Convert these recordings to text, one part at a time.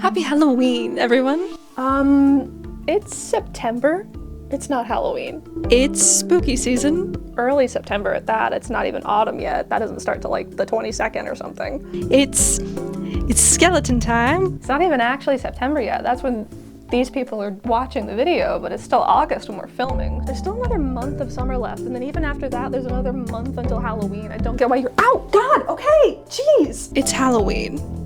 Happy Halloween, everyone. It's September. It's not Halloween. It's spooky season. Early September at that. It's not even autumn yet. That doesn't start till like the 22nd or something. It's skeleton time. It's not even actually September yet. That's when these people are watching the video, but it's still August when we're filming. There's still another month of summer left, and then even after that, there's another month until Halloween. I don't get why you're out. God, okay, jeez. It's Halloween.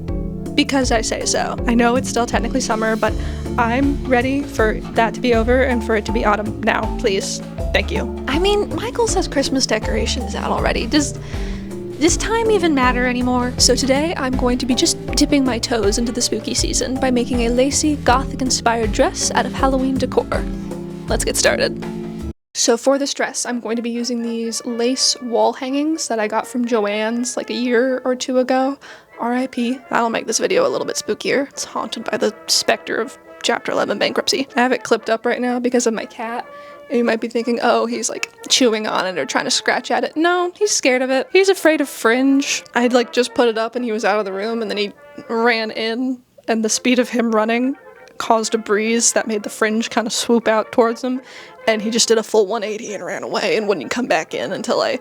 Because I say so. I know it's still technically summer, but I'm ready for that to be over and for it to be autumn now, please. Thank you. I mean, Michael's has Christmas decorations out already. Does time even matter anymore? So today I'm going to be just dipping my toes into the spooky season by making a lacy, gothic-inspired dress out of Halloween decor. Let's get started. So for this dress, I'm going to be using these lace wall hangings that I got from Joann's like a year or two ago. R.I.P. That'll make this video a little bit spookier. It's haunted by the specter of Chapter 11 bankruptcy. I have it clipped up right now because of my cat. And you might be thinking, oh, he's like chewing on it or trying to scratch at it. No, he's scared of it. He's afraid of fringe. I'd like just put it up and he was out of the room and then he ran in and the speed of him running caused a breeze that made the fringe kind of swoop out towards him. And he just did a full 180 and ran away and wouldn't come back in until I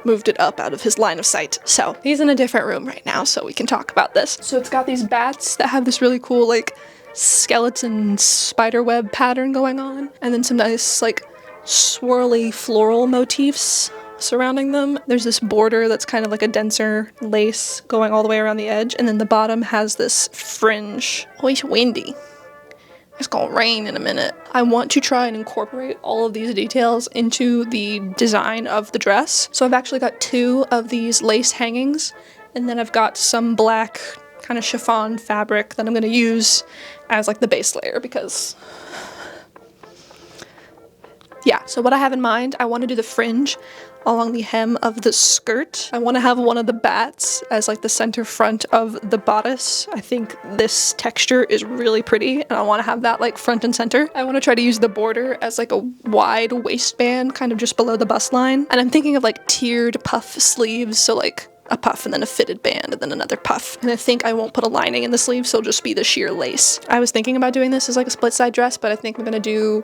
moved it up out of his line of sight. So he's in a different room right now, so we can talk about this. So it's got these bats that have this really cool like skeleton spiderweb pattern going on, and then some nice like swirly floral motifs surrounding them. There's this border that's kind of like a denser lace going all the way around the edge, and then the bottom has this fringe. Oh, it's windy. It's gonna rain in a minute. I want to try and incorporate all of these details into the design of the dress. So I've actually got 2 of these lace hangings, and then I've got some black kind of chiffon fabric that I'm gonna use as like the base layer because yeah. So what I have in mind, I want to do the fringe along the hem of the skirt. I want to have one of the bats as like the center front of the bodice. I think this texture is really pretty and I want to have that like front and center. I want to try to use the border as like a wide waistband kind of just below the bust line. And I'm thinking of like tiered puff sleeves, so like a puff and then a fitted band and then another puff. And I think I won't put a lining in the sleeve, so it'll just be the sheer lace. I was thinking about doing this as like a split side dress, but I think I'm gonna do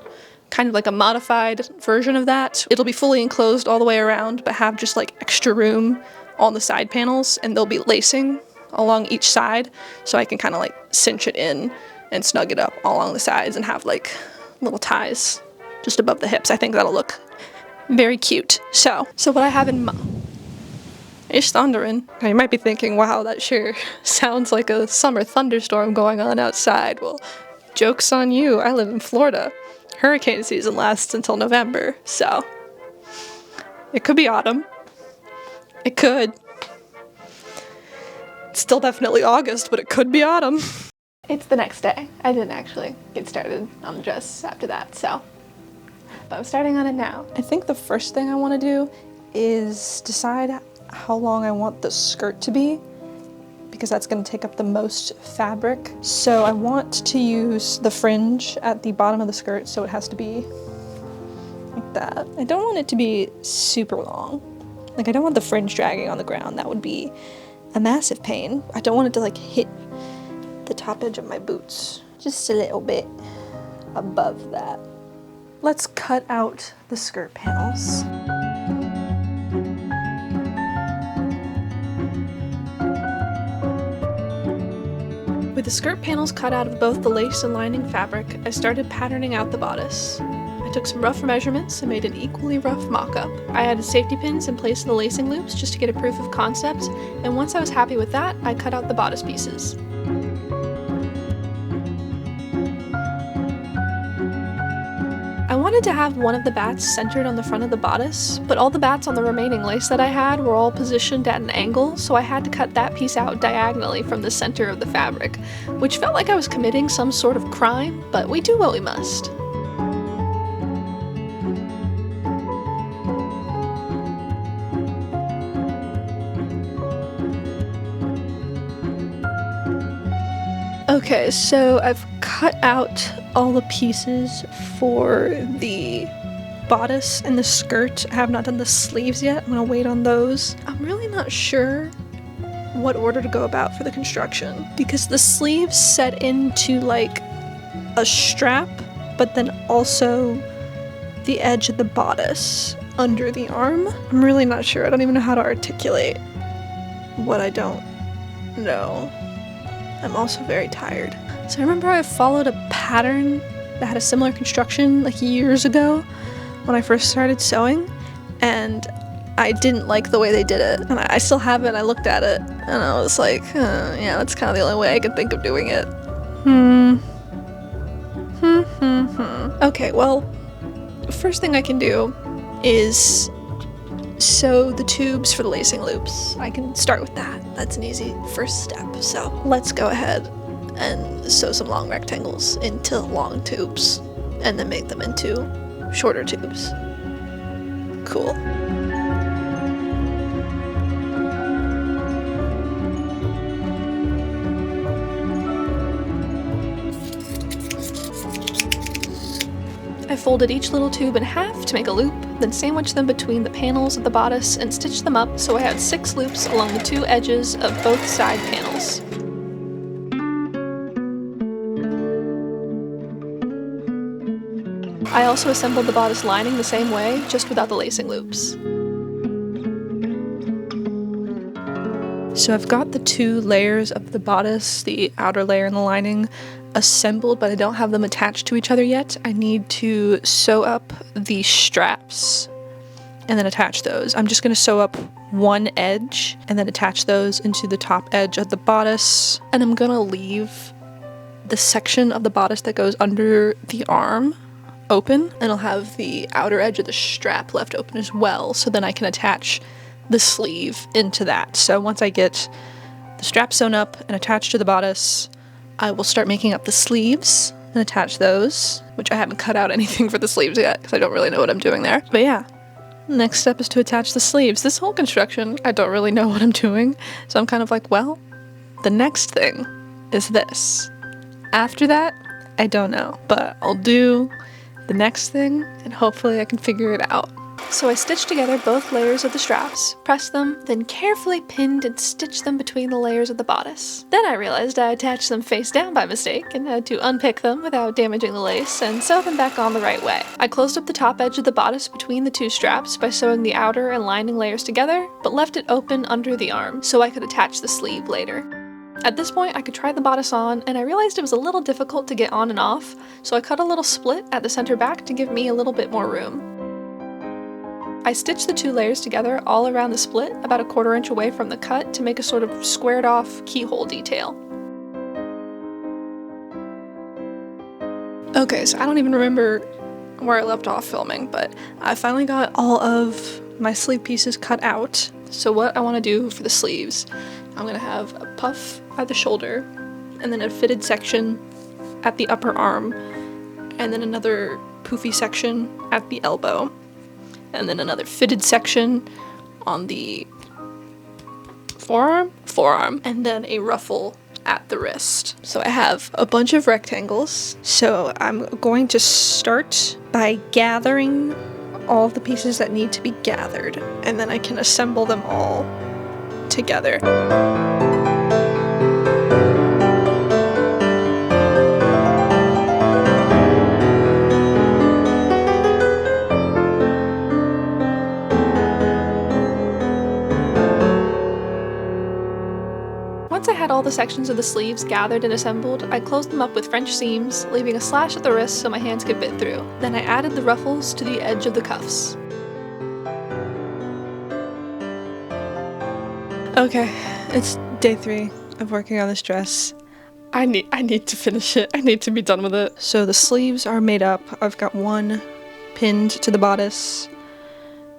kind of like a modified version of that. It'll be fully enclosed all the way around, but have just like extra room on the side panels, and there'll be lacing along each side, so I can kind of like cinch it in and snug it up all along the sides and have like little ties just above the hips. I think that'll look very cute. So what I have in mind, it's thundering. Now you might be thinking, wow, that sure sounds like a summer thunderstorm going on outside. Well, joke's on you, I live in Florida. Hurricane season lasts until November, so it could be autumn. It could. It's still definitely August, but it could be autumn. It's the next day. I didn't actually get started on the dress after that, so. But I'm starting on it now. I think the first thing I want to do is decide how long I want the skirt to be, because that's going to take up the most fabric. So I want to use the fringe at the bottom of the skirt, so it has to be like that. I don't want it to be super long. Like, I don't want the fringe dragging on the ground. That would be a massive pain. I don't want it to like hit the top edge of my boots. Just a little bit above that. Let's cut out the skirt panels. With the skirt panels cut out of both the lace and lining fabric, I started patterning out the bodice. I took some rough measurements and made an equally rough mock-up. I added safety pins in place of the lacing loops just to get a proof of concept, and once I was happy with that, I cut out the bodice pieces. I wanted to have one of the bats centered on the front of the bodice, but all the bats on the remaining lace that I had were all positioned at an angle, so I had to cut that piece out diagonally from the center of the fabric, which felt like I was committing some sort of crime, but we do what we must. Okay, so I've cut out all the pieces for the bodice and the skirt. I have not done the sleeves yet. I'm gonna wait on those. I'm really not sure what order to go about for the construction, because the sleeves set into like a strap, but then also the edge of the bodice under the arm. I'm really not sure. I don't even know how to articulate what I don't know. I'm also very tired. So I remember I followed a pattern that had a similar construction like years ago when I first started sewing, and I didn't like the way they did it. And I still have it. I looked at it and I was like, yeah, that's kind of the only way I could think of doing it. Okay, well, first thing I can do is sew the tubes for the lacing loops. I can start with that. That's an easy first step. So let's go ahead and sew some long rectangles into long tubes and then make them into shorter tubes. Cool. I folded each little tube in half to make a loop, then sandwiched them between the panels of the bodice and stitched them up so I had 6 loops along the 2 edges of both side panels. I also assembled the bodice lining the same way, just without the lacing loops. So I've got the 2 layers of the bodice, the outer layer and the lining, assembled, but I don't have them attached to each other yet. I need to sew up the straps and then attach those. I'm just going to sew up one edge and then attach those into the top edge of the bodice, and I'm going to leave the section of the bodice that goes under the arm open, and I'll have the outer edge of the strap left open as well, so then I can attach the sleeve into that. So once I get the strap sewn up and attached to the bodice, I will start making up the sleeves and attach those, which I haven't cut out anything for the sleeves yet because I don't really know what I'm doing there. But yeah, next step is to attach the sleeves. This whole construction, I don't really know what I'm doing, so I'm kind of like, well, the next thing is this. After that, I don't know, but I'll do the next thing and hopefully I can figure it out. So I stitched together both layers of the straps, pressed them, then carefully pinned and stitched them between the layers of the bodice. Then I realized I attached them face down by mistake and had to unpick them without damaging the lace and sew them back on the right way. I closed up the top edge of the bodice between the 2 straps by sewing the outer and lining layers together, but left it open under the arm so I could attach the sleeve later. At this point, I could try the bodice on, and I realized it was a little difficult to get on and off, so I cut a little split at the center back to give me a little bit more room. I stitched the 2 layers together all around the split, about 1/4 inch away from the cut, to make a sort of squared off keyhole detail. Okay, so I don't even remember where I left off filming, but I finally got all of my sleeve pieces cut out. So what I want to do for the sleeves, I'm gonna have a puff at the shoulder, and then a fitted section at the upper arm, and then another poofy section at the elbow, and then another fitted section on the forearm, and then a ruffle at the wrist. So I have a bunch of rectangles, so I'm going to start by gathering all of the pieces that need to be gathered, and then I can assemble them all together. Once I had all the sections of the sleeves gathered and assembled, I closed them up with French seams, leaving a slash at the wrist so my hands could fit through. Then I added the ruffles to the edge of the cuffs. Okay, it's day 3 of working on this dress. I need to finish it. I need to be done with it. So the sleeves are made up. I've got one pinned to the bodice.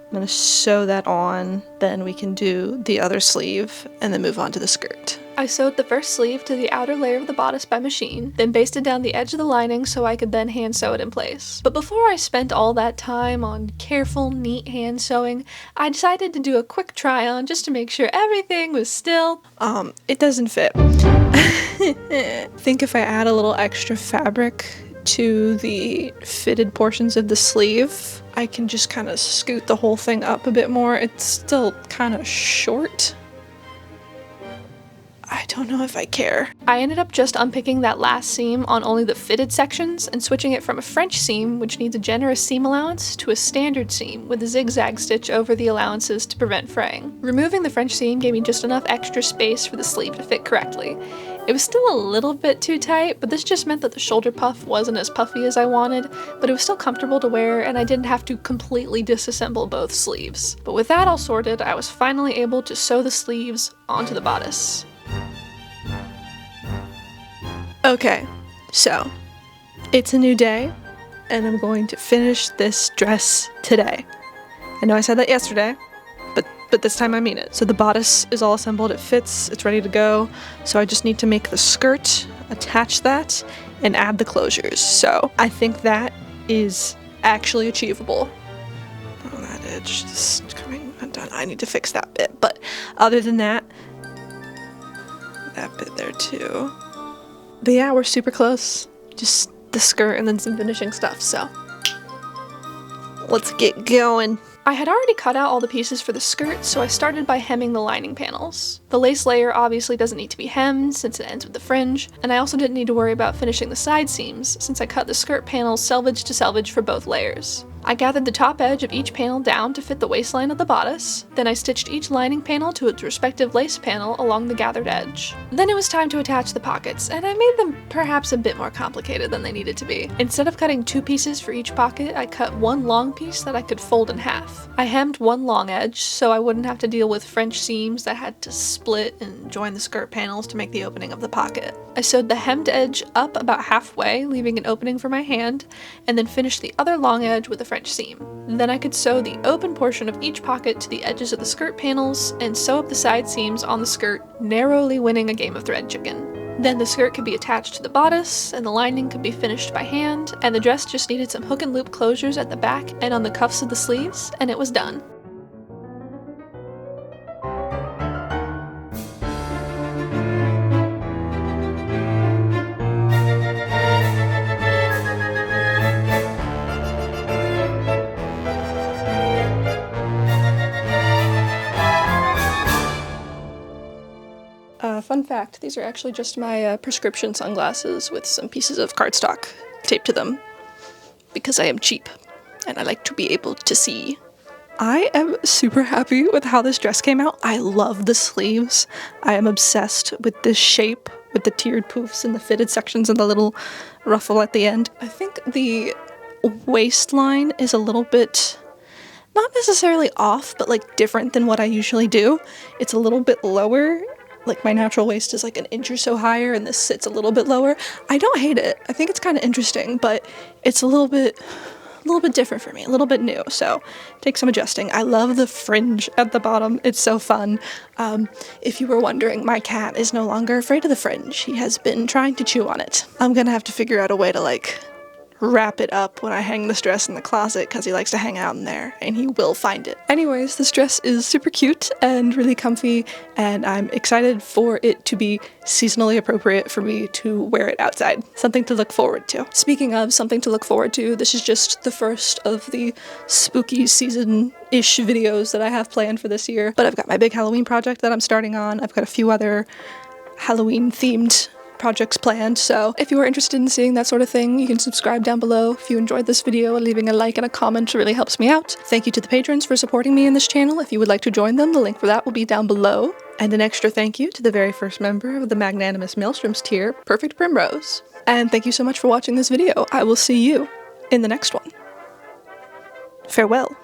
I'm gonna sew that on, then we can do the other sleeve and then move on to the skirt. I sewed the first sleeve to the outer layer of the bodice by machine, then basted down the edge of the lining so I could then hand sew it in place. But before I spent all that time on careful, neat hand sewing, I decided to do a quick try on just to make sure everything was still, it doesn't fit. I think if I add a little extra fabric to the fitted portions of the sleeve, I can just kind of scoot the whole thing up a bit more. It's still kind of short, I don't know if I care. I ended up just unpicking that last seam on only the fitted sections and switching it from a French seam, which needs a generous seam allowance, to a standard seam with a zigzag stitch over the allowances to prevent fraying. Removing the French seam gave me just enough extra space for the sleeve to fit correctly. It was still a little bit too tight, but this just meant that the shoulder puff wasn't as puffy as I wanted, but it was still comfortable to wear and I didn't have to completely disassemble both sleeves. But with that all sorted, I was finally able to sew the sleeves onto the bodice. Okay, so it's a new day and I'm going to finish this dress today. I know I said that yesterday, but this time I mean it. So the bodice is all assembled, it fits, it's ready to go. So I just need to make the skirt, attach that, and add the closures. So I think that is actually achievable. Oh, that edge is coming undone. I need to fix that bit. But other than that bit there too. But yeah, we're super close. Just the skirt and then some finishing stuff, so let's get going. I had already cut out all the pieces for the skirt, so I started by hemming the lining panels. The lace layer obviously doesn't need to be hemmed since it ends with the fringe, and I also didn't need to worry about finishing the side seams since I cut the skirt panels selvage to selvage for both layers. I gathered the top edge of each panel down to fit the waistline of the bodice, then I stitched each lining panel to its respective lace panel along the gathered edge. Then it was time to attach the pockets, and I made them perhaps a bit more complicated than they needed to be. Instead of cutting 2 pieces for each pocket, I cut 1 long piece that I could fold in half. I hemmed 1 long edge, so I wouldn't have to deal with French seams that had to split and join the skirt panels to make the opening of the pocket. I sewed the hemmed edge up about halfway, leaving an opening for my hand, and then finished the other long edge with a French seam. Then I could sew the open portion of each pocket to the edges of the skirt panels and sew up the side seams on the skirt, narrowly winning a game of thread chicken. Then the skirt could be attached to the bodice, and the lining could be finished by hand, and the dress just needed some hook and loop closures at the back and on the cuffs of the sleeves, and it was done. Fun fact, these are actually just my prescription sunglasses with some pieces of cardstock taped to them because I am cheap and I like to be able to see. I am super happy with how this dress came out. I love the sleeves. I am obsessed with this shape with the tiered poofs and the fitted sections and the little ruffle at the end. I think the waistline is a little bit, not necessarily off, but like different than what I usually do. It's a little bit lower. Like my natural waist is like an inch or so higher and this sits a little bit lower. I don't hate it. I think it's kind of interesting, but it's a little bit different for me, a little bit new, so take some adjusting. I love the fringe at the bottom. It's so fun. If you were wondering, my cat is no longer afraid of the fringe. He has been trying to chew on it. I'm gonna have to figure out a way to like wrap it up when I hang this dress in the closet because he likes to hang out in there and he will find it. Anyways, this dress is super cute and really comfy and I'm excited for it to be seasonally appropriate for me to wear it outside. Something to look forward to. Speaking of something to look forward to, this is just the first of the spooky season-ish videos that I have planned for this year, but I've got my big Halloween project that I'm starting on. I've got a few other Halloween-themed projects planned, so if you are interested in seeing that sort of thing, you can subscribe down below. If you enjoyed this video, leaving a like and a comment really helps me out. Thank you to the patrons for supporting me in this channel. If you would like to join them, the link for that will be down below. And an extra thank you to the very first member of the Magnanimous Maelstroms tier, Perfect Primrose. And thank you so much for watching this video. I will see you in the next one. Farewell.